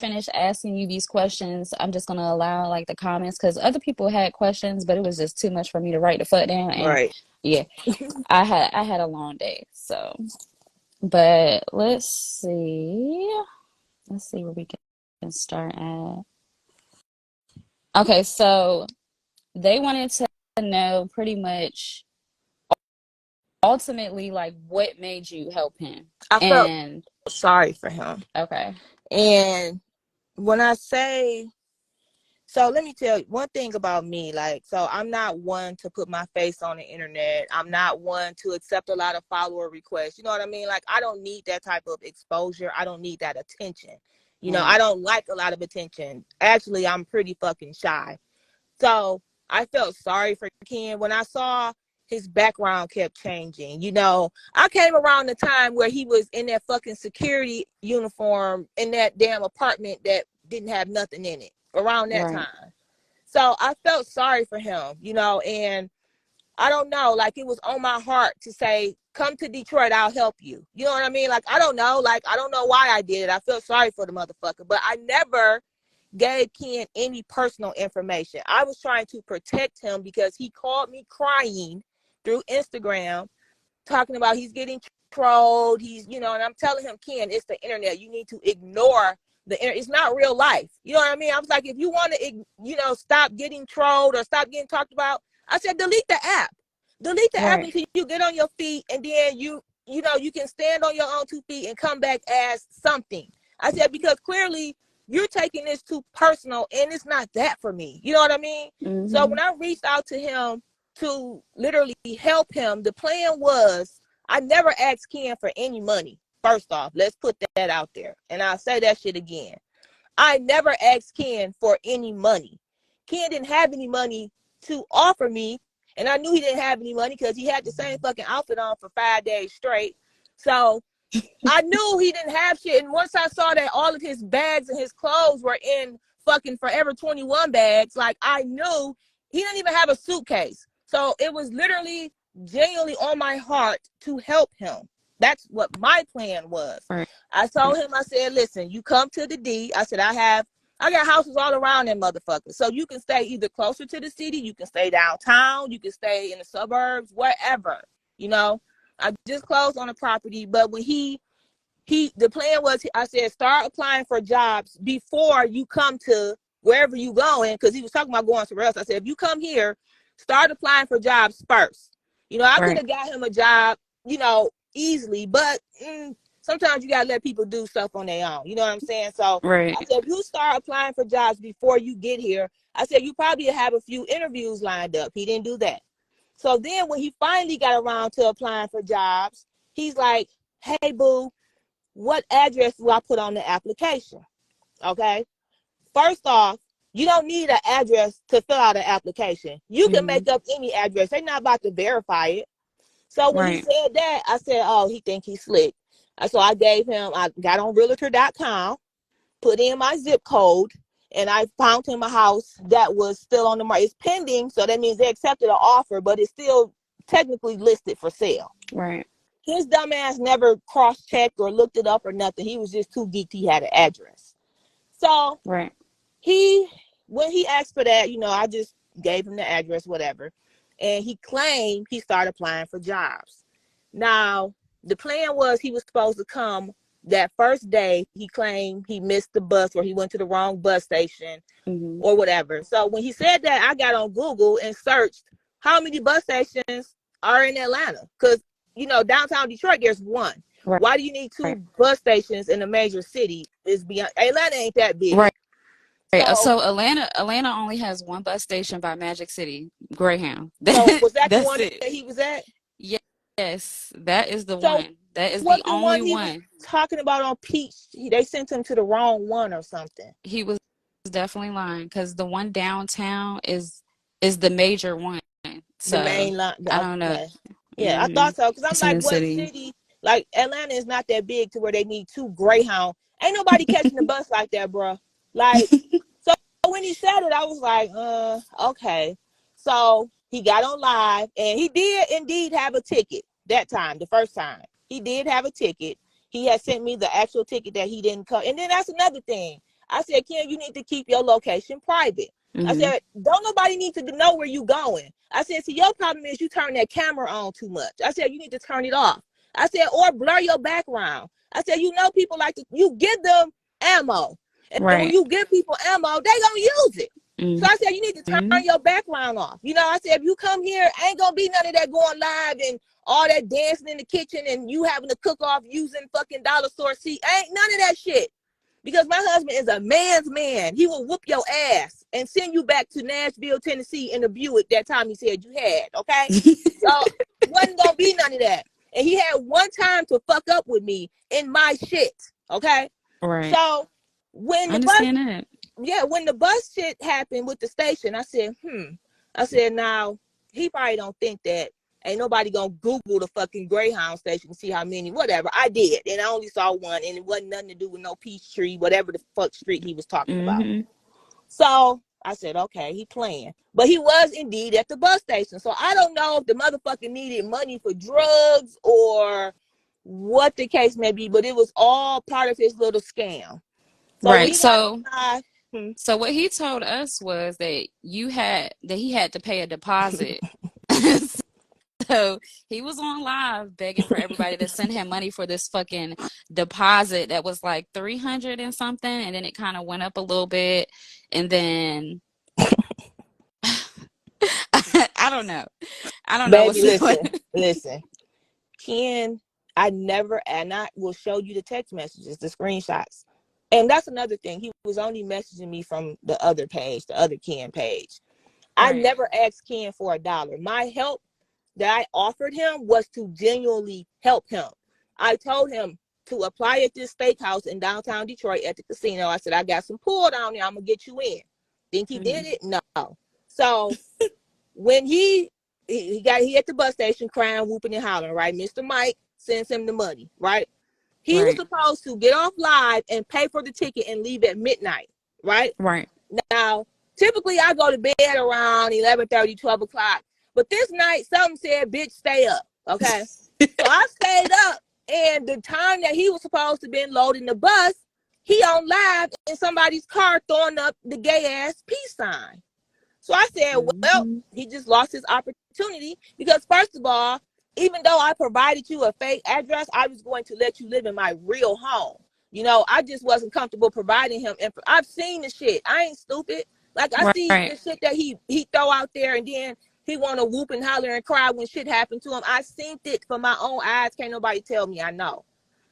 finish asking you these questions, I'm just gonna allow like the comments because other people had questions, but it was just too much for me to write the fuck down. And Right. yeah, I had a long day. So, but let's see where we can start at. Okay, so they wanted to know pretty much ultimately like what made you help him. I felt And sorry for him. okay. And when I say, so let me tell you one thing about me. Like, so I'm not one to put my face on the internet. I'm not one to accept a lot of follower requests. You know what I mean? Like, I don't need that type of exposure. I don't need that attention. You know, I Right. don't like a lot of attention. Actually, I'm pretty fucking shy. So I felt sorry for Ken when I saw his background kept changing. You know, I came around the time where he was in that fucking security uniform in that damn apartment that didn't have nothing in it around that Right. time. So I felt sorry for him, you know, and I don't know, like it was on my heart to say, come to Detroit, I'll help you. You know what I mean? Like, I don't know. Like, I don't know why I did it. I feel sorry for the motherfucker, but I never gave Ken any personal information. I was trying to protect him because he called me crying through Instagram, talking about he's getting trolled. He's, you know, and I'm telling him, Ken, it's the internet. You need to ignore the internet. It's not real life. You know what I mean? I was like, if you want to, you know, stop getting trolled or stop getting talked about, I said, delete the app. Delete the app Right. until you get on your feet, and then you know, you can stand on your own 2 feet and come back as something. I said, because clearly you're taking this too personal, and it's not that for me. You know what I mean? So Mm-hmm. when I reached out to him to literally help him, the plan was I never asked Ken for any money. First off, let's put that out there. And I'll say that shit again. I never asked Ken for any money. Ken didn't have any money to offer me. And I knew he didn't have any money because he had the same fucking outfit on for 5 days straight. So I knew he didn't have shit. And once I saw that all of his bags and his clothes were in fucking Forever 21 bags, like I knew he didn't even have a suitcase. So it was literally genuinely on my heart to help him. That's what my plan was. Right. I told him, I said, listen, you come to the D. I said, I got houses all around them motherfuckers. So you can stay either closer to the city, you can stay downtown, you can stay in the suburbs, wherever, you know. I just closed on a property, but when the plan was, I said, start applying for jobs before you come to wherever you going, because he was talking about going somewhere else. I said, if you come here, start applying for jobs first. You know, I could Right. have got him a job, you know, easily, but sometimes you gotta let people do stuff on their own. You know what I'm saying? So Right. I said, if you start applying for jobs before you get here, I said, you probably have a few interviews lined up. He didn't do that. So then when he finally got around to applying for jobs, he's like, hey, boo, what address do I put on the application? Okay. First off, you don't need an address to fill out an application. You can Mm-hmm. make up any address. They're not about to verify it. So when he Right. said that, I said, oh, he think he's slick. So I got on realtor.com, put in my zip code, and I found him a house that was still on the market. It's pending, so that means they accepted an offer, but it's still technically listed for sale. Right. His dumb ass never cross-checked or looked it up or nothing. He was just too geeked. He had an address. So Right. when he asked for that, you know, I just gave him the address, whatever. And he claimed he started applying for jobs. Now, the plan was he was supposed to come that first day. He claimed he missed the bus or he went to the wrong bus station Mm-hmm. or whatever. So when he said that, I got on Google and searched how many bus stations are in Atlanta. Because, you know, downtown Detroit, there's one. Right. Why do you need Right. two bus stations in a major city? Is beyond Atlanta ain't that big. Right. So So Atlanta only has one bus station by Magic City, Greyhound. so was that the That's one it. that he was at? Yes, that is the So one. That is what the the only one he was one. talking about on Peach? They sent him to the wrong one or something. He was definitely lying because the one downtown is the major one. The So main line. I don't know. Okay. Yeah, I Hmm. thought so. Because I'm It's in like, the what city. city? Like, Atlanta is not that big to where they need two Greyhound. Ain't nobody catching the bus like that, bro. Like, so when he said it, I was like, okay. So he got on live and he did indeed have a ticket that time, the first time. He did have a ticket. He had sent me the actual ticket that he didn't come. And then that's another thing. I said, Ken, you need to keep your location private. I Mm-hmm. said, don't nobody need to know where you going. I said, see, your problem is you turn that camera on too much. I said, you need to turn it off. I said, or blur your background. I said, you know, people like to, you give them ammo. And when Right. you give people ammo, they gonna use it. So Mm-hmm. I said, you need to turn your background off. You know, I said, if you come here, ain't gonna be none of that going live and all that dancing in the kitchen and you having to cook off using fucking dollar store seat. Ain't none of that shit. Because my husband is a man's man. He will whoop your ass and send you back to Nashville, Tennessee in the Buick that time he said you had, okay? So wasn't gonna be none of that. And he had one time to fuck up with me in my shit, okay? Right. So when I the bus, understand that. yeah, when the bus shit happened with the station, I said, I said, now he probably don't think that ain't nobody gonna Google the fucking Greyhound station and see how many, whatever. I did, and I only saw one, and it wasn't nothing to do with no Peachtree, whatever the fuck street he was talking about. Mm-hmm. So I said, okay, he playing. But he was indeed at the bus station. So I don't know if the motherfucker needed money for drugs or what the case may be, but it was all part of his little scam. So when Right. he got So outside, so what he told us was that he had to pay a deposit. So he was on live begging for everybody to send him money for this fucking deposit that was like 300 and something, and then it kind of went up a little bit, and then I don't know. I don't know baby, what's going. listen. Ken, and I will show you the text messages, the screenshots. And that's another thing. He was only messaging me from the other page, the other Ken page. I Right. never asked Ken for $1. My help that I offered him was to genuinely help him. I told him to apply at this steakhouse in downtown Detroit at the casino. I said, I got some pool down there. I'm going to get you in. Think he did it? No. So when he at the bus station crying, whooping and hollering, right? Mr. Mike sends him the money, right? He was Right. supposed to get off live and pay for the ticket and leave at midnight, right? Right. Now, typically I go to bed around 11:30, 12 o'clock. But this night, something said, bitch, stay up, okay? So I stayed up, and the time that he was supposed to be loading the bus, he on live in somebody's car throwing up the gay-ass peace sign. So I said, well, he just lost his opportunity because, first of all, even though I provided you a fake address, I was going to let you live in my real home. You know, I just wasn't comfortable providing him. And I've seen the shit. I ain't stupid. Like, I see the Right. shit that he throw out there, and then he want to whoop and holler and cry when shit happened to him. I seen it for my own eyes. Can't nobody tell me I know.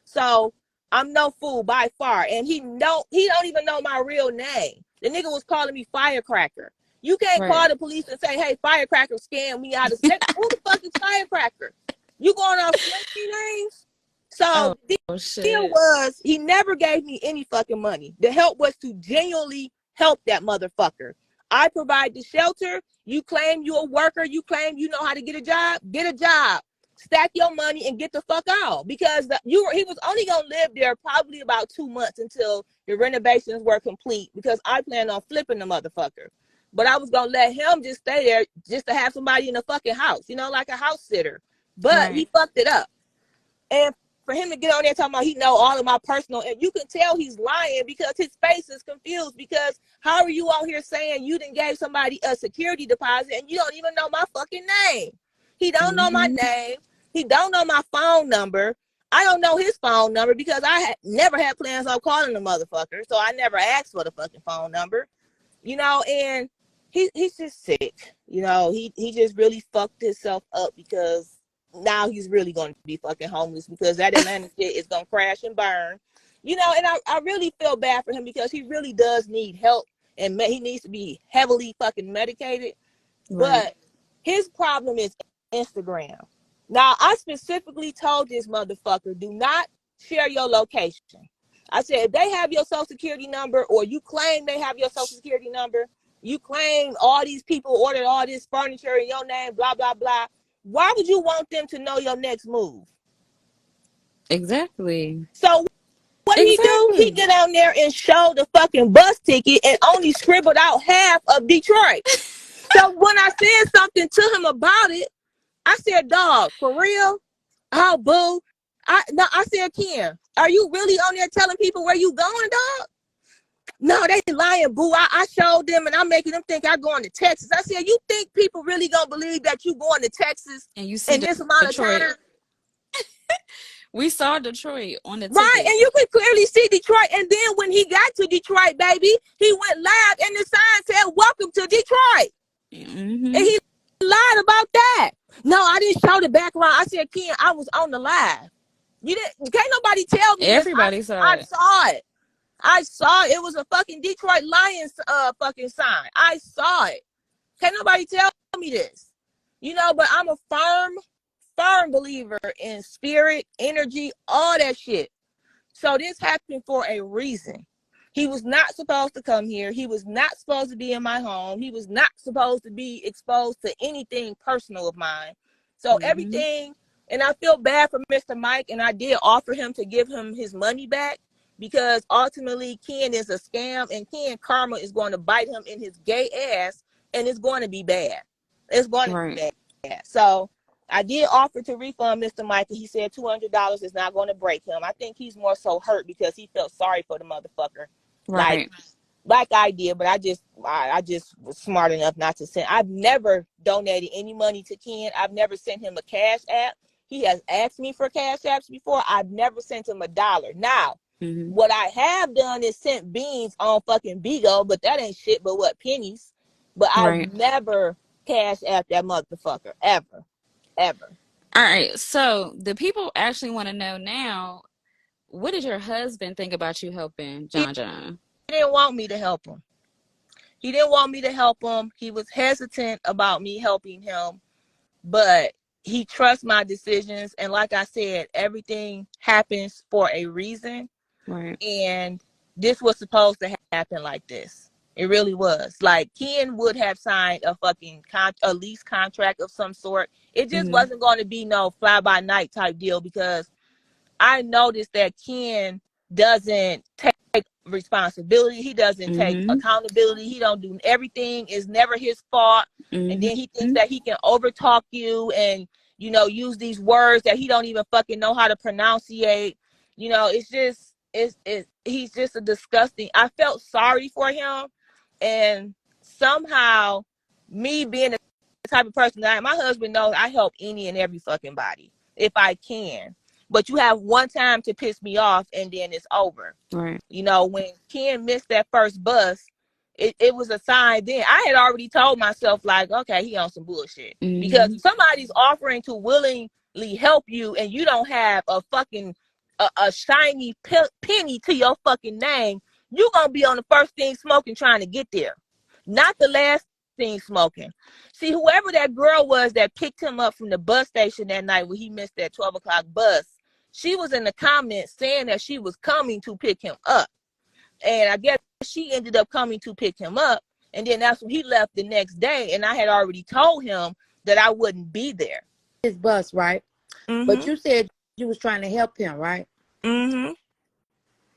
So I'm no fool by far. And he don't even know my real name. The nigga was calling me Firecracker. You can't call Right. the police and say, hey, Firecracker scammed me out of state. Who the fuck is Firecracker? You going off slinky names? So the deal Shit. was he never gave me any fucking money. The help was to genuinely help that motherfucker. I provide the shelter. You claim you're a worker. You claim you know how to get a job. Get a job. Stack your money and get the fuck out. Because he was only going to live there probably about 2 months until the renovations were complete. Because I planned on flipping the motherfucker. But I was going to let him just stay there just to have somebody in the fucking house. You know, like a house sitter. But he fucked it up. And for him to get on there talking about he know all of my personal, and you can tell he's lying because his face is confused. Because how are you out here saying you didn't gave somebody a security deposit and you don't even know my fucking name? He don't know my name. He don't know my phone number. I don't know his phone number because I never had plans on calling the motherfucker. So I never asked for the fucking phone number. You know, and he's just sick. You know, he just really fucked himself up because now he's really going to be fucking homeless because that Atlanta shit is going to crash and burn. You know, and I really feel bad for him because he really does need help and he needs to be heavily fucking medicated. Right. But his problem is Instagram. Now, I specifically told this motherfucker, do not share your location. I said, if they have your social security number or you claim they have your social security number, you claim all these people ordered all this furniture in your name, blah, blah, blah. Why would you want them to know your next move? Exactly. So what did he do? He get on there and show the fucking bus ticket and only scribbled out half of Detroit. So when I said something to him about it, I said, dog, for real? Oh, boo. I said, Ken, are you really on there telling people where you going, dog? No, they lying, boo. I showed them, and I'm making them think I'm going to Texas. I said, you think people really gonna believe that you going to Texas And you see in this amount of Detroit. time? We saw Detroit on the Right, ticket. and you could clearly see Detroit. And then when he got to Detroit, baby, he went live, and the sign said, "Welcome to Detroit." Mm-hmm. And he lied about that. No, I didn't show the background. I said, Ken, I was on the live. You didn't. Can't nobody tell me Everybody this. saw I it. saw it. I saw it. It was a fucking Detroit Lions fucking sign. I saw it. Can't nobody tell me this. You know, but I'm a firm believer in spirit, energy, all that shit. So this happened for a reason. He was not supposed to come here. He was not supposed to be in my home. He was not supposed to be exposed to anything personal of mine. So everything, and I feel bad for Mr. Mike, and I did offer him to give him his money back, because ultimately Kenn is a scam, and Kenn karma is going to bite him in his gay ass, and it's going to be bad. It's going to be bad. So I did offer to refund Mr. Mike, and he said $200 is not going to break him. I think he's more so hurt because he felt sorry for the motherfucker. Right. Like I did, but I just was smart enough not to send. I've never donated any money to Kenn. I've never sent him a cash app. He has asked me for cash apps before. I've never sent him $1. Now, what I have done is sent beans on fucking Bigo, but that ain't shit but what, pennies. But I've never cash apped that motherfucker, ever. All right. So the people actually want to know now, what did your husband think about you helping John? He didn't want me to help him. He didn't want me to help him. He was hesitant about me helping him, but he trusts my decisions. And like I said, everything happens for a reason. Right. And this was supposed to happen like this. It really was. Like, Kenn would have signed a fucking a lease contract of some sort. It just wasn't going to be no fly-by-night type deal, because I noticed that Kenn doesn't take responsibility. He doesn't take accountability. He don't do, everything is never his fault. And then he thinks that he can overtalk you and, you know, use these words that he don't even fucking know how to pronunciate. You know, it's just, he's just a disgusting. I felt sorry for him. And somehow, me being the type of person that I am, my husband knows I help any and every fucking body if I can. But you have one time to piss me off, and then it's over. Right. You know, when Kenn missed that first bus, it was a sign then. I had already told myself, like, okay, he on some bullshit. Because if somebody's offering to willingly help you and you don't have a fucking a shiny penny to your fucking name, you're going to be on the first thing smoking trying to get there. Not the last thing smoking. See, whoever that girl was that picked him up from the bus station that night when he missed that 12 o'clock bus, she was in the comments saying that she was coming to pick him up. And I guess she ended up coming to pick him up. And then that's when he left the next day. And I had already told him that I wouldn't be there. His bus, right? But you said you was trying to help him, right?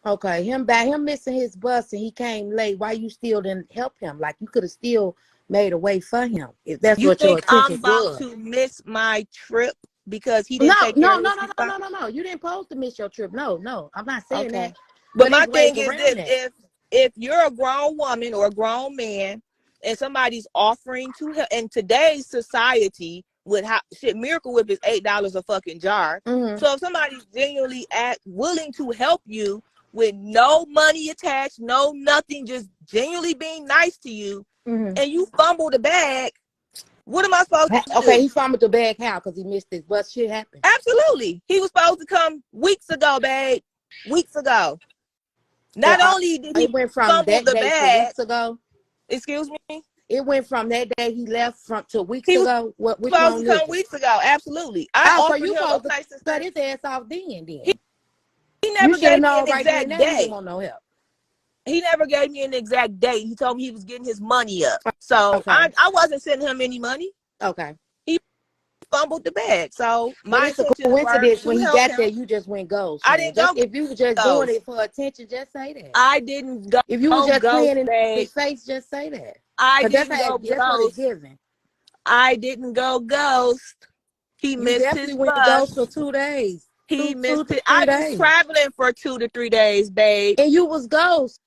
Okay, him missing his bus and he came late. Why you still didn't help him? Like, you could have still made a way for him if that's you what your think I'm intention about was. to miss my trip because he didn't take care of his No. You didn't supposed to miss your trip. No. I'm not saying that. But my thing is this: if you're a grown woman or a grown man and somebody's offering to help in today's society with how shit, Miracle Whip is $8 a fucking jar. So if somebody's genuinely willing to help you with no money attached, no nothing, just genuinely being nice to you, and you fumble the bag, what am I supposed to do? Okay, he fumbled the bag how? Because he missed his bus. Shit happened. Absolutely. He was supposed to come weeks ago, babe. Weeks ago. Not only did he went from fumble that the day bag. to weeks ago. Excuse me? It went from that day he left to weeks ago. Which supposed to come weeks ago. Absolutely. I offered him a place to cut his ass off then. He never gave me an exact day. He didn't want no help. He never gave me an exact date. He told me he was getting his money up. So I wasn't sending him any money. Okay. He fumbled the bag. So my it's a coincidence when he got there, you just went ghost. I didn't go. If you were just doing it for attention, just say that. I didn't go. If you were just playing in his face, just say that. I didn't go ghost. That's what it's given. I didn't go ghost. He missed his went bus. Ghost for 2 days. He missed it. I was traveling for 2 to 3 days, babe. And you was ghost.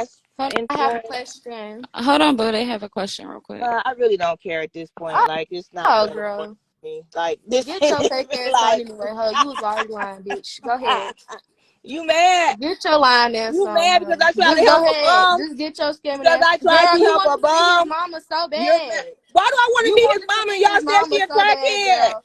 Cash I have a influence. question. Hold on, boo. They have a question real quick. I really don't care at this point. Like, it's not Oh, that important girl. to me. Like, this Get ain't your fake even ass on like. anyway, ho. You was already lying, bitch. Go ahead. You mad? Get your lying ass You on, mad because ho. I tried Just to go help a ahead. bum? Just get your scamming Because ass. I tried Girl, to he help a wanted to meet his bum? mama so You're bad. mad. Why do I want to You meet his wanted to mama and meet y'all his said mama she a so bad, crackhead? girl.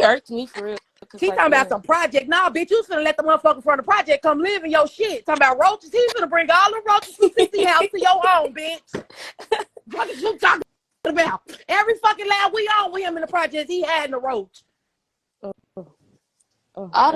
She irked me for real. He Like, talking about some project. Nah, bitch, you finna let the motherfucker from the project come live in your shit. Talking about roaches. He's finna bring all the roaches from CC house to your home, bitch. What is you talking about? Every fucking lab we on with him in the projects, he had in the roach. All